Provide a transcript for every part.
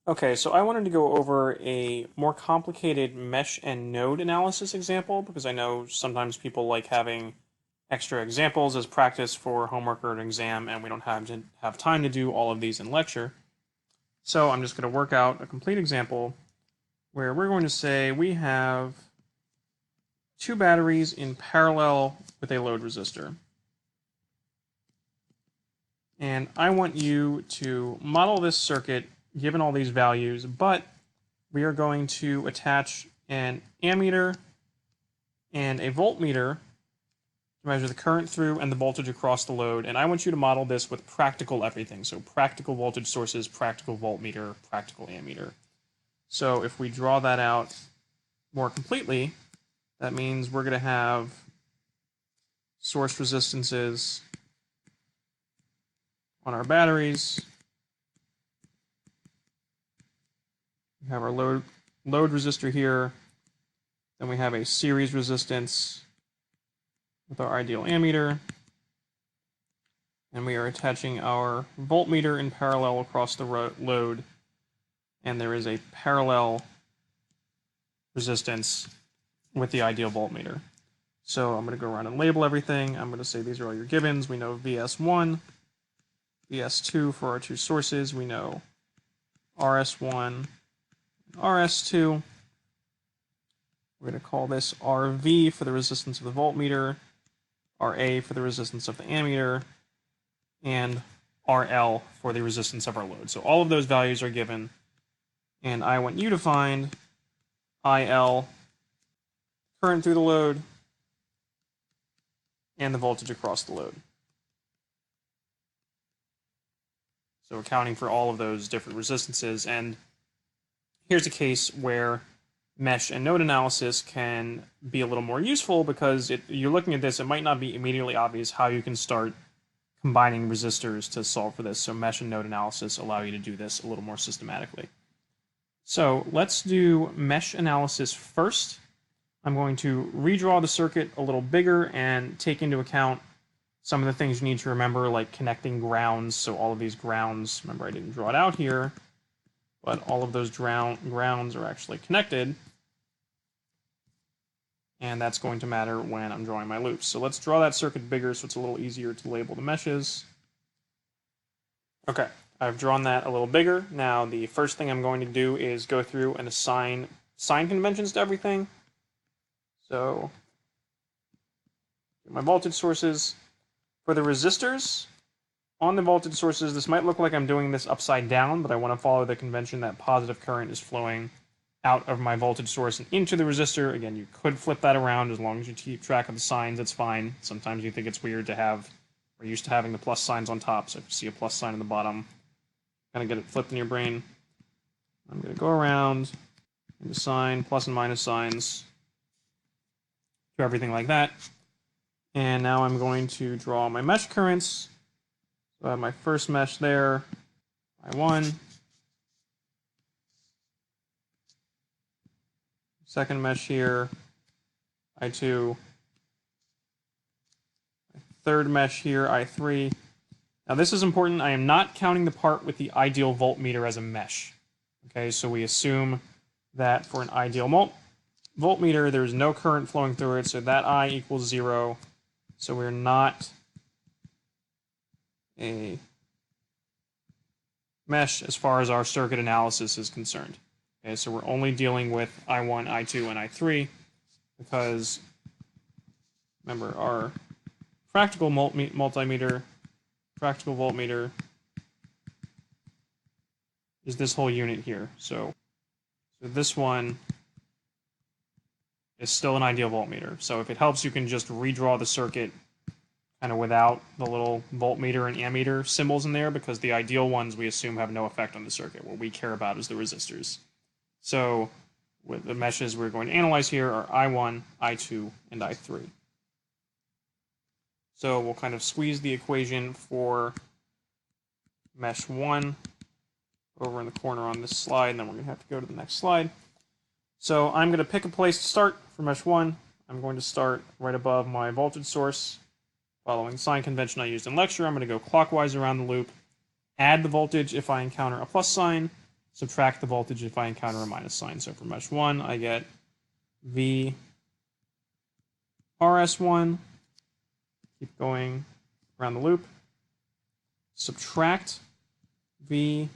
Okay, so I wanted to go over a more complicated mesh and node analysis example because I know sometimes people like having extra examples as practice for homework or an exam, and we don't have time to do all of these in lecture. So I'm just going to work out a complete example where we're going to say we have two batteries in parallel with a load resistor. And I want you to model this circuit given all these values, but we are going to attach an ammeter and a voltmeter to measure the current through and the voltage across the load. And I want you to model this with practical everything. So practical voltage sources, practical voltmeter, practical ammeter. So if we draw that out more completely, that means we're going to have source resistances on our batteries. We have our load resistor here. Then we have a series resistance with our ideal ammeter. And we are attaching our voltmeter in parallel across the load. And there is a parallel resistance with the ideal voltmeter. So I'm going to go around and label everything. I'm going to say these are all your givens. We know VS1, VS2 for our two sources. We know RS1, RS2. We're going to call this RV for the resistance of the voltmeter, RA for the resistance of the ammeter, and RL for the resistance of our load. So all of those values are given, and I want you to find IL, current through the load, and the voltage across the load. So accounting for all of those different resistances. And here's a case where mesh and node analysis can be a little more useful because you're looking at this, it might not be immediately obvious how you can start combining resistors to solve for this. So mesh and node analysis allow you to do this a little more systematically. So let's do mesh analysis first. I'm going to redraw the circuit a little bigger and take into account some of the things you need to remember, like connecting grounds. So all of these grounds, remember I didn't draw it out here, but all of those grounds are actually connected. And that's going to matter when I'm drawing my loops. So let's draw that circuit bigger so it's a little easier to label the meshes. Okay, I've drawn that a little bigger. Now the first thing I'm going to do is go through and assign sign conventions to everything. So my voltage sources. For the resistors, on the voltage sources, this might look like I'm doing this upside down, but I want to follow the convention that positive current is flowing out of my voltage source and into the resistor. Again, you could flip that around as long as you keep track of the signs, it's fine. Sometimes you think it's weird to have, we're used to having the plus signs on top, so if you see a plus sign on the bottom, kind of get it flipped in your brain. I'm going to go around and assign plus and minus signs to everything like that. And now I'm going to draw my mesh currents. So I have my first mesh there, I1. Second mesh here, I2. Third mesh here, I3. Now this is important. I am not counting the part with the ideal voltmeter as a mesh. Okay, so we assume that for an ideal voltmeter, there's no current flowing through it, so that I equals 0. So we're not a mesh as far as our circuit analysis is concerned. Okay, so we're only dealing with I1, I2, and I3 because, remember, our practical multimeter, practical voltmeter is this whole unit here. So this one is still an ideal voltmeter. So if it helps, you can just redraw the circuit kind of without the little voltmeter and ammeter symbols in there, because the ideal ones we assume have no effect on the circuit. What we care about is the resistors. So with the meshes we're going to analyze here are I1, I2, and I3. So we'll kind of squeeze the equation for mesh 1 over in the corner on this slide, and then we're going to have to go to the next slide. So I'm going to pick a place to start for mesh 1. I'm going to start right above my voltage source. Following the sign convention I used in lecture, I'm going to go clockwise around the loop, add the voltage if I encounter a plus sign, subtract the voltage if I encounter a minus sign. So for mesh 1, I get V RS1, keep going around the loop, subtract V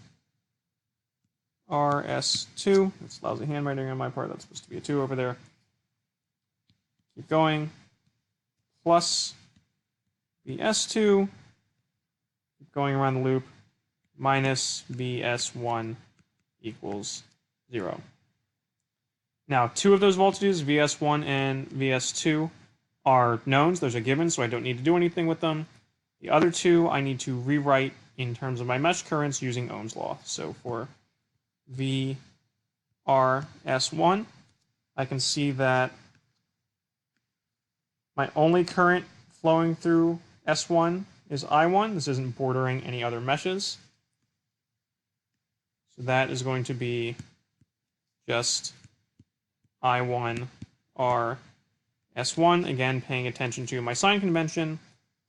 RS2, that's lousy handwriting on my part, that's supposed to be a 2 over there, keep going, plus VS2, keep going around the loop, minus VS1 equals 0. Now, two of those voltages, VS1 and VS2, are knowns. Those are given, so I don't need to do anything with them. The other two, I need to rewrite in terms of my mesh currents using Ohm's law. So for VRS1, I can see that my only current flowing through S1 is I1. This isn't bordering any other meshes. So that is going to be just I1 R S1. Again, paying attention to my sign convention,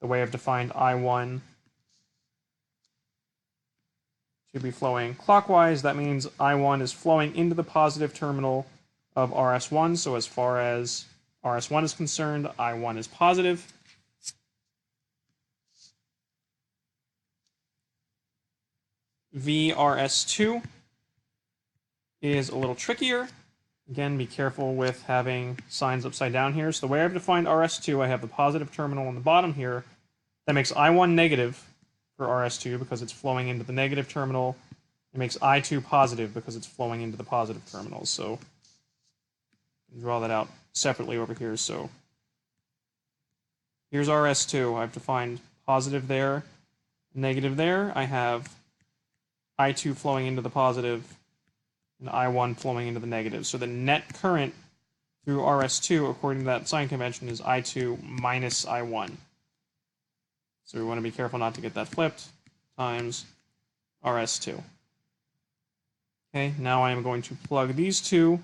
the way I've defined I1 to be flowing clockwise. That means I1 is flowing into the positive terminal of RS1. So as far as RS1 is concerned, I1 is positive. VRS2 is a little trickier. Again, be careful with having signs upside down here. So the way I've defined RS2, I have the positive terminal on the bottom here. That makes I1 negative for RS2 because it's flowing into the negative terminal. It makes I2 positive because it's flowing into the positive terminal. So draw that out separately over here. So here's RS2. I've defined positive there, negative there. I have I2 flowing into the positive and I1 flowing into the negative. So the net current through RS2, according to that sign convention, is I2 minus I1. So we want to be careful not to get that flipped, times RS2. Okay, now I am going to plug these two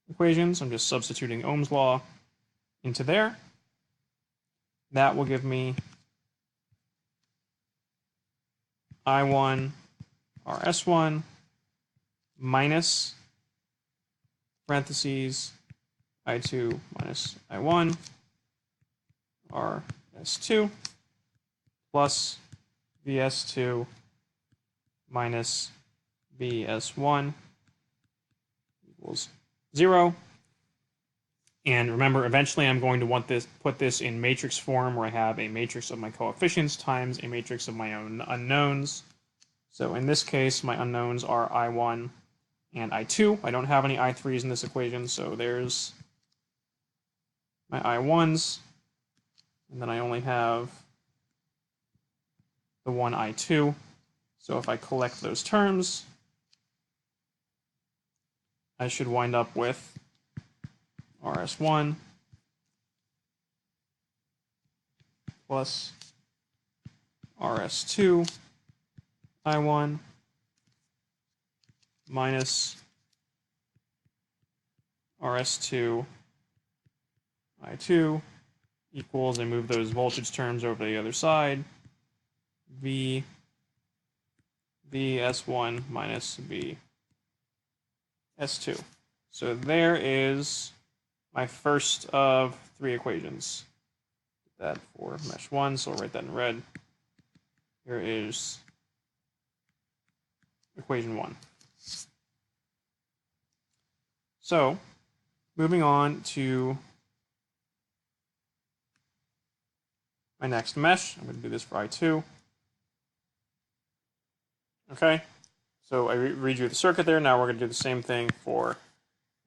equations. I'm just substituting Ohm's law into there. That will give me I1 RS1 minus parentheses I2 minus I1 RS2 plus VS2 minus VS1 equals 0. And remember, eventually I'm going to want this, put this in matrix form where I have a matrix of my coefficients times a matrix of my own unknowns. So in this case, my unknowns are I1 and I2. I don't have any I3s in this equation, so there's my I1s. And then I only have the one I2. So if I collect those terms, I should wind up with RS1 plus RS2 I1 minus RS2 I2 equals, I move those voltage terms over to the other side, VS1 minus VS2. So there is my first of three equations. That for mesh 1, so I'll write that in red. Here is equation 1. So, moving on to my next mesh. I'm going to do this for I2. Okay, so I read you the circuit there. Now we're going to do the same thing for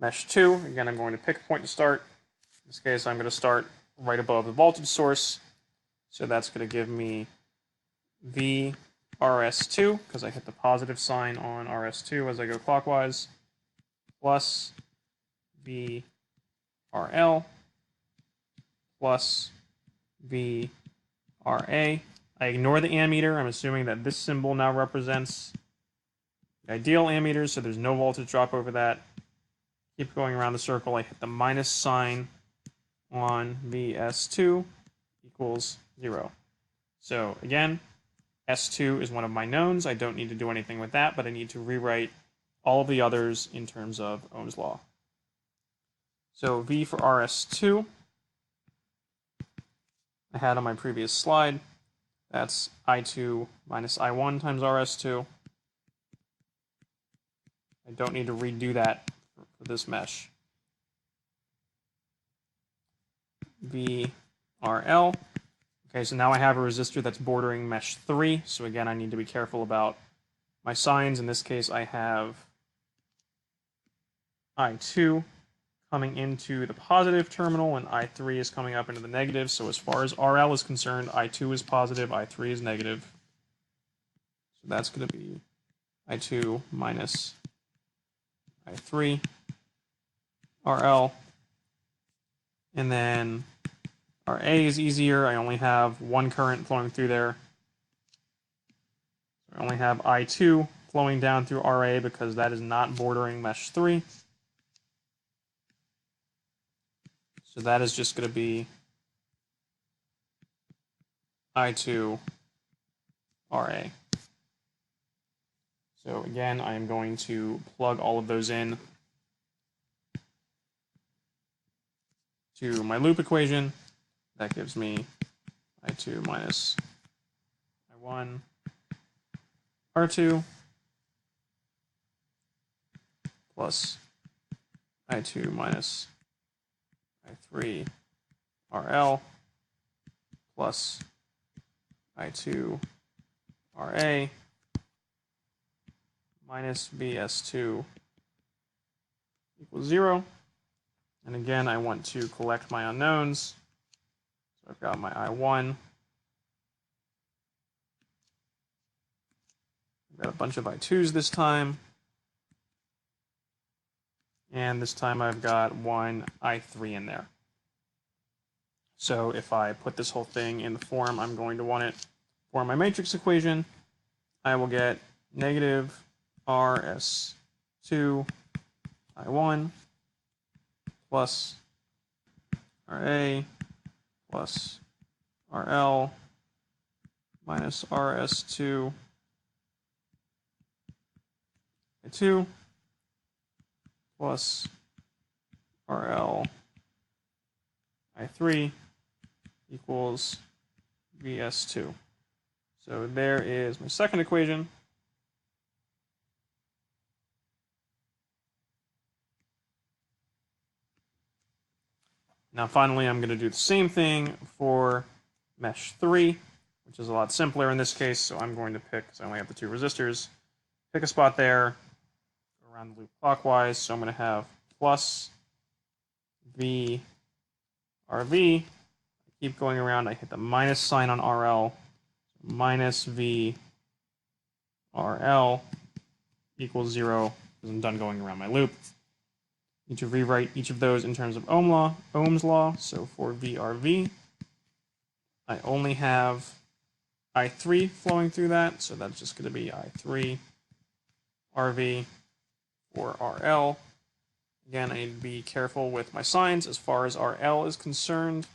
mesh 2. Again, I'm going to pick a point to start. In this case, I'm going to start right above the voltage source. So that's going to give me VRS2, because I hit the positive sign on RS2 as I go clockwise, plus VRL plus VRA. I ignore the ammeter. I'm assuming that this symbol now represents the ideal ammeters, so there's no voltage drop over that. Keep going around the circle. I hit the minus sign on VS2 equals 0. So again, S2 is one of my knowns. I don't need to do anything with that, but I need to rewrite all of the others in terms of Ohm's law. So V for RS2, I had on my previous slide. That's I2 minus I1 times RS2. I don't need to redo that for this mesh. VRL. Okay, so now I have a resistor that's bordering mesh 3. So again, I need to be careful about my signs. In this case, I have I2 coming into the positive terminal, and I3 is coming up into the negative. So as far as RL is concerned, I2 is positive, I3 is negative. So that's going to be I2 minus I3 RL. And then RA is easier. I only have one current flowing through there. So I only have I2 flowing down through RA because that is not bordering mesh 3. So that is just going to be I2 RA. So again, I am going to plug all of those in to my loop equation. That gives me I2 minus I1 R2 plus I2 minus I3 RL plus I2 RA minus BS2 equals 0. And again, I want to collect my unknowns. So I've got my I1. I've got a bunch of I2s this time. And this time I've got one I3 in there. So if I put this whole thing in the form I'm going to want it for my matrix equation, I will get negative RS2 I1 plus RA plus RL minus RS2 I2 plus RL I3 equals VS2. So there is my second equation. Now finally, I'm going to do the same thing for mesh 3, which is a lot simpler in this case. So I'm going to pick, because I only have the two resistors, pick a spot there, go around the loop clockwise. So I'm going to have plus V RV. I keep going around. I hit the minus sign on RL. Minus V RL equals 0 because I'm done going around my loop. Need to rewrite each of those in terms of Ohm's law. So for VRV, I only have I3 flowing through that, so that's just going to be I3 RV for RL. Again, I need to be careful with my signs as far as RL is concerned.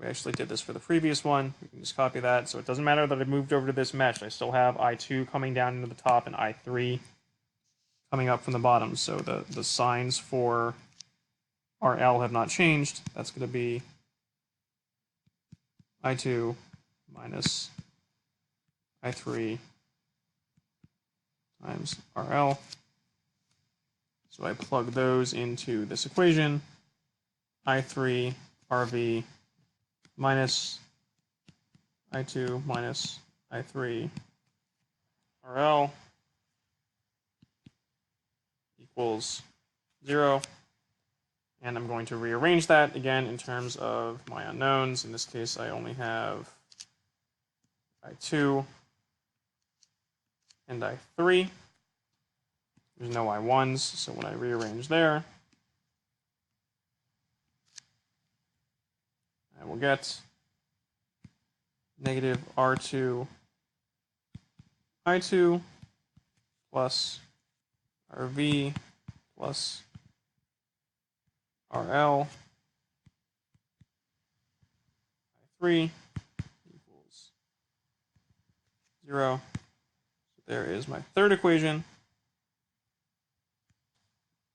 We actually did this for the previous one. We can just copy that. So it doesn't matter that I moved over to this mesh. I still have I2 coming down into the top and I3 coming up from the bottom. So the signs for RL have not changed. That's going to be I2 minus I3 times RL. So I plug those into this equation. I3 RV minus I2 minus I3 RL equals 0. And I'm going to rearrange that again in terms of my unknowns. In this case, I only have I2 and I3. There's no I1s, so when I rearrange there, I will get negative R2 I2 plus RV plus RL I3 equals 0. There is my third equation.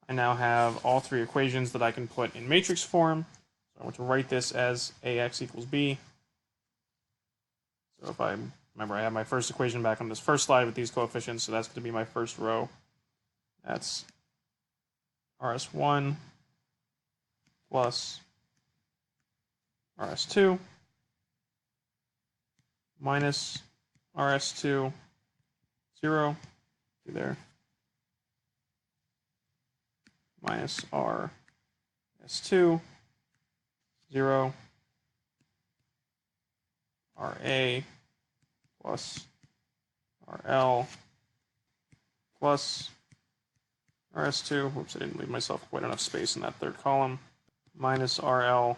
I now have all three equations that I can put in matrix form. So I want to write this as AX equals B. So if I remember, I have my first equation back on this first slide with these coefficients, so that's going to be my first row. That's RS1 plus RS2 minus RS2, 0, there, minus RS2, 0, RA plus RL plus RS2, whoops, I didn't leave myself quite enough space in that third column, minus RL,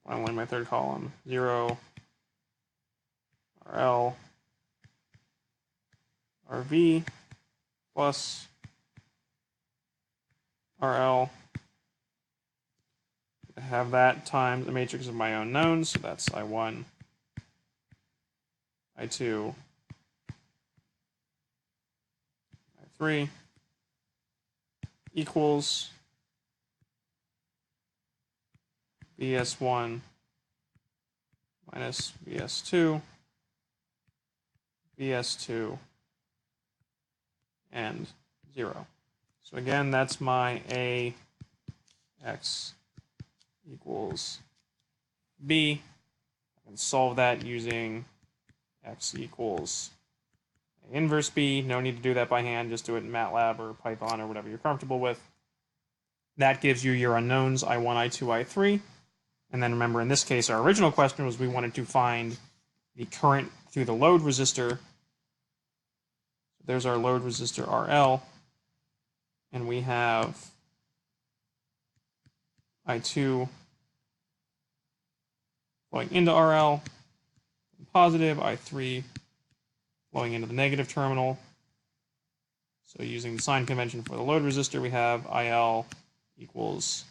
finally my third column, 0, RL, RV plus RL. I have that times the matrix of my own knowns, so that's I1, I2, I3 equals VS1 minus VS2, VS2, and 0. So again, that's my AX equals B. I can solve that using X equals A inverse B. No need to do that by hand. Just do it in MATLAB or Python or whatever you're comfortable with. That gives you your unknowns, I1, I2, I3. And then remember, in this case, our original question was we wanted to find the current through the load resistor. There's our load resistor RL. And we have I2 flowing into RL, positive, I3 flowing into the negative terminal. So using the sign convention for the load resistor, we have IL equals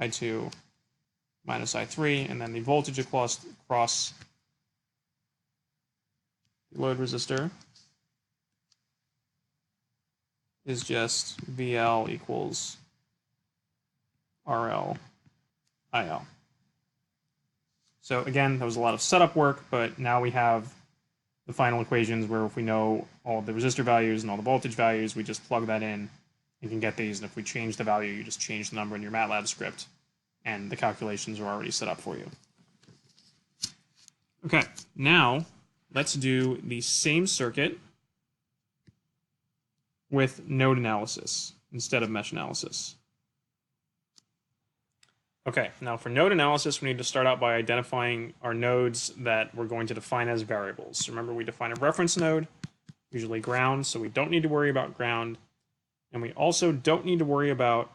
I2 minus I3, and then the voltage across the load resistor is just VL equals RL IL. So again, that was a lot of setup work, but now we have the final equations where if we know all the resistor values and all the voltage values, we just plug that in and can get these. And if we change the value, you just change the number in your MATLAB script, and the calculations are already set up for you. Okay, now let's do the same circuit with node analysis instead of mesh analysis. Okay, now for node analysis, we need to start out by identifying our nodes that we're going to define as variables. Remember, we define a reference node, usually ground, so we don't need to worry about ground. And we also don't need to worry about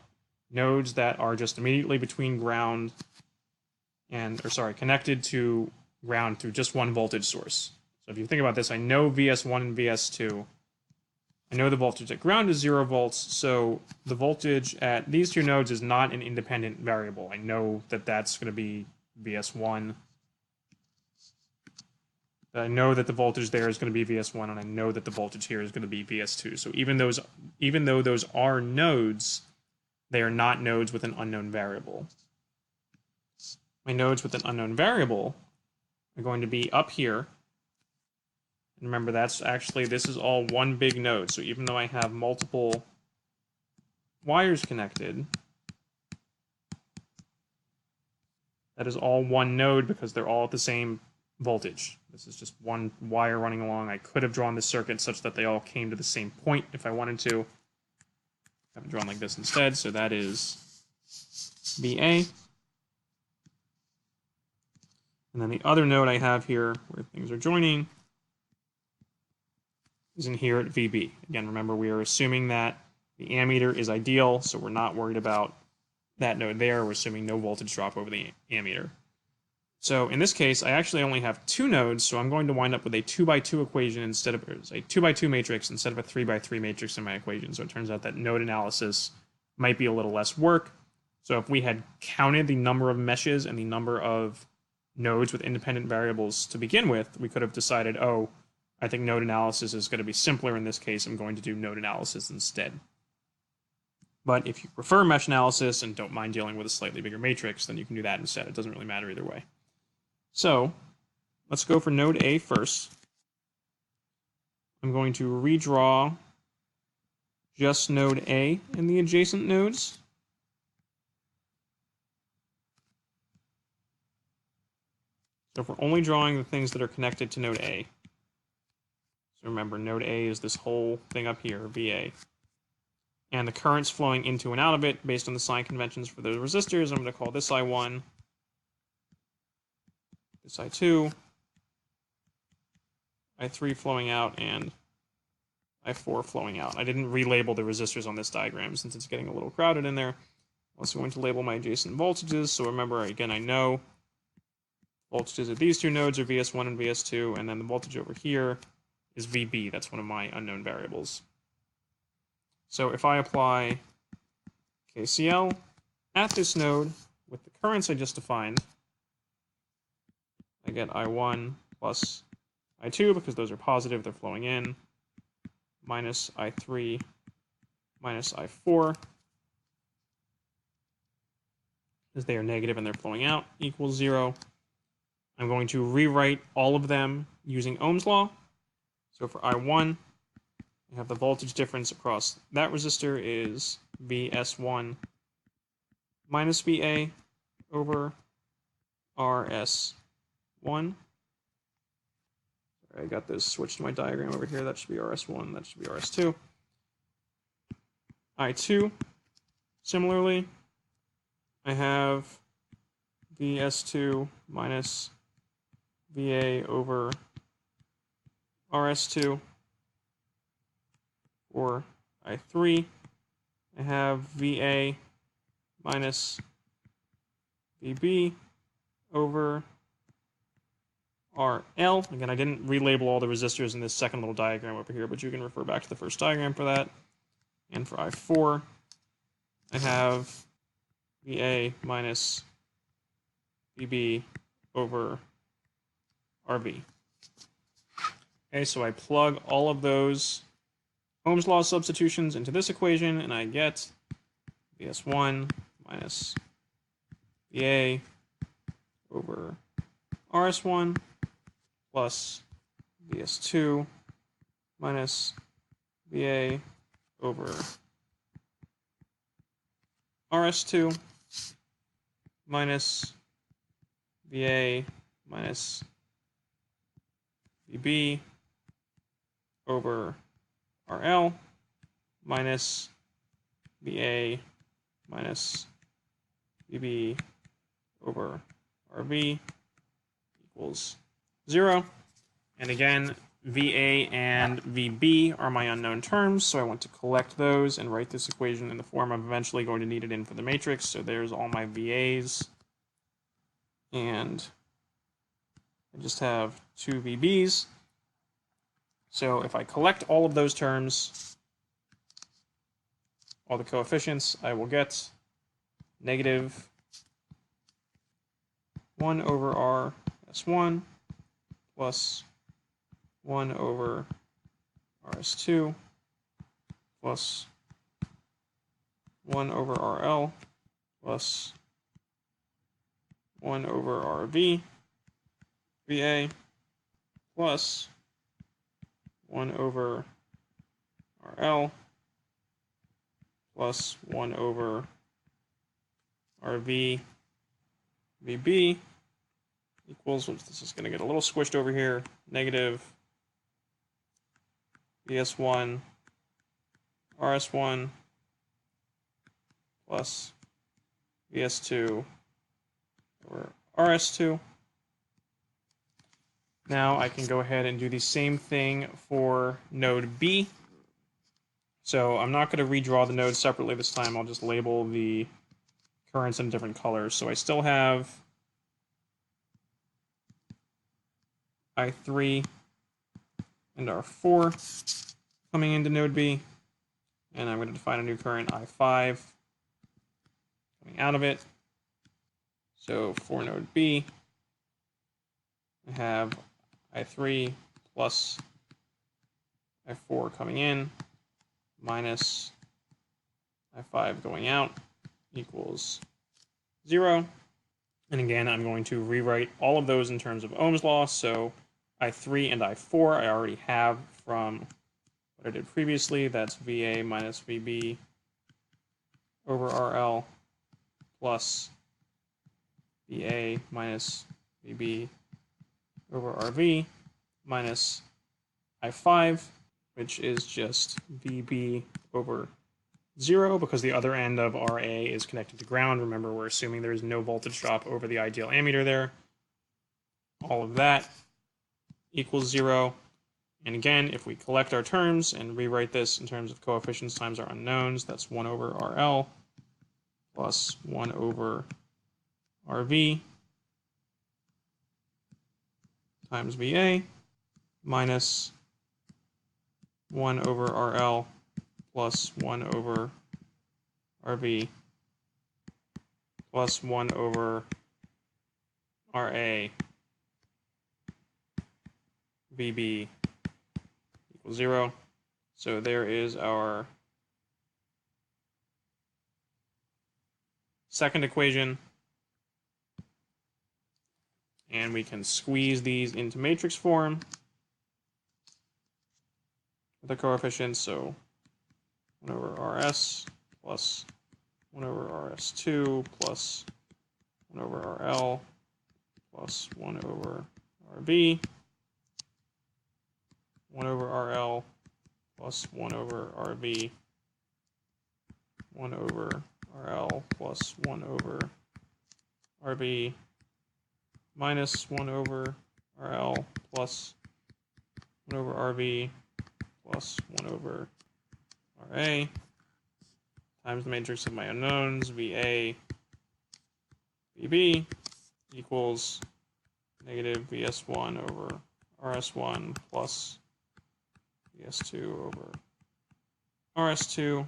nodes that are just immediately between ground and, connected to ground through just one voltage source. So if you think about this, I know VS1 and VS2. I know the voltage at ground is 0 volts, so the voltage at these two nodes is not an independent variable. I know that that's going to be VS1. I know that the voltage there is going to be VS1, and I know that the voltage here is going to be VS2. So even though those are nodes, they are not nodes with an unknown variable. My nodes with an unknown variable are going to be up here. And remember, this is all one big node. So even though I have multiple wires connected, that is all one node because they're all at the same voltage. This is just one wire running along. I could have drawn this circuit such that they all came to the same point if I wanted to. I have it drawn like this instead. So that is VA. And then the other node I have here where things are joining is in here at VB. Again, remember, we are assuming that the ammeter is ideal, so we're not worried about that node there. We're assuming no voltage drop over the ammeter. So in this case, I actually only have two nodes, so I'm going to wind up with a 2x2 equation instead of a 2x2 matrix instead of a 3x3 matrix in my equation. So it turns out that node analysis might be a little less work. So if we had counted the number of meshes and the number of nodes with independent variables to begin with, we could have decided, oh, I think node analysis is going to be simpler in this case. I'm going to do node analysis instead. But if you prefer mesh analysis and don't mind dealing with a slightly bigger matrix, then you can do that instead. It doesn't really matter either way. So let's go for node A first. I'm going to redraw just node A and the adjacent nodes. So if we're only drawing the things that are connected to node A, so remember node A is this whole thing up here, VA. And the currents flowing into and out of it based on the sign conventions for those resistors, I'm going to call this I1, this I2, I3 flowing out, and I4 flowing out. I didn't relabel the resistors on this diagram since it's getting a little crowded in there. I'm also going to label my adjacent voltages, so remember, again, I know voltages at these two nodes are VS1 and VS2, and then the voltage over here is VB. That's one of my unknown variables. So if I apply KCL at this node with the currents I just defined, I get I1 plus I2 because those are positive, they're flowing in, minus I3 minus I4 as they are negative and they're flowing out equals 0. I'm going to rewrite all of them using Ohm's law. So for I1, I have the voltage difference across that resistor is VS1 minus VA over RS1. I got this switched to my diagram over here. That should be RS1, that should be RS2. I2, similarly, I have VS2 minus VA over RS2. For I3, I have VA minus VB over RL. Again, I didn't relabel all the resistors in this second little diagram over here, but you can refer back to the first diagram for that. And for I4, I have VA minus VB over RV. Okay, so I plug all of those Ohm's law substitutions into this equation, and I get VS1 minus VA over RS1 plus VS2 minus VA over RS2 minus VA minus VB over RL minus VA minus VB over RV equals 0. And again, VA and VB are my unknown terms, so I want to collect those and write this equation in the form I'm eventually going to need it in for the matrix. So there's all my VAs. And I just have two VBs. So if I collect all of those terms, all the coefficients, I will get negative 1 over RS1 plus 1 over RS2 plus 1 over RL plus 1 over RV, VA plus 1 over RL plus 1 over RV, VB equals, this is going to get a little squished over here, negative VS1 RS1 plus VS2 over RS2. Now I can go ahead and do the same thing for node B. So I'm not going to redraw the nodes separately this time. I'll just label the currents in different colors. So I still have I3 and R4 coming into node B. And I'm going to define a new current I5 coming out of it. So for node B, I have I3 plus I4 coming in minus I5 going out equals 0. And again, I'm going to rewrite all of those in terms of Ohm's law. So I3 and I4 I already have from what I did previously. That's VA minus VB over RL plus VA minus VB over RV minus I5, which is just VB over 0 because the other end of RA is connected to ground. Remember, we're assuming there is no voltage drop over the ideal ammeter there. All of that equals 0. And again, if we collect our terms and rewrite this in terms of coefficients times our unknowns, that's 1 over RL plus 1 over RV times VA minus 1 over RL plus 1 over RV plus 1 over RA VB equals 0. So there is our second equation. And we can squeeze these into matrix form with the coefficients. So 1 over RS plus 1 over RS2 plus 1 over RL plus 1 over RB, 1 over RL plus 1 over RB, 1 over RL plus 1 over RB, minus 1 over RL plus 1 over RB plus 1 over RA times the matrix of my unknowns, VA, VB equals negative VS1 over RS1 plus VS2 over RS2,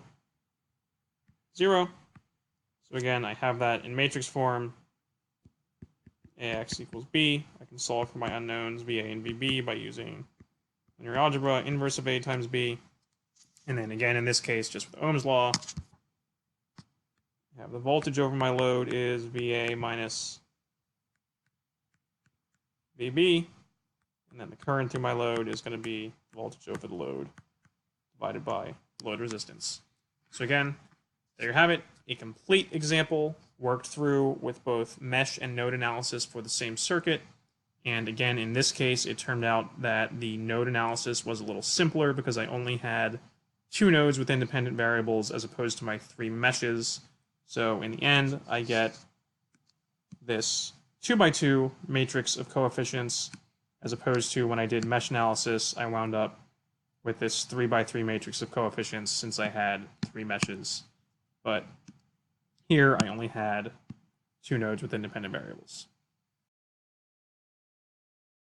0. So again, I have that in matrix form. AX equals B. I can solve for my unknowns, VA and VB, by using linear algebra, inverse of A times B. And then again, in this case, just with Ohm's law, I have the voltage over my load is VA minus VB. And then the current through my load is going to be voltage over the load divided by load resistance. So again, there you have it. A complete example worked through with both mesh and node analysis for the same circuit. And again, in this case, it turned out that the node analysis was a little simpler because I only had 2 nodes with independent variables as opposed to my 3 meshes. So in the end, I get this 2x2 matrix of coefficients, as opposed to when I did mesh analysis, I wound up with this 3x3 matrix of coefficients since I had 3 meshes. But here I only had 2 nodes with independent variables.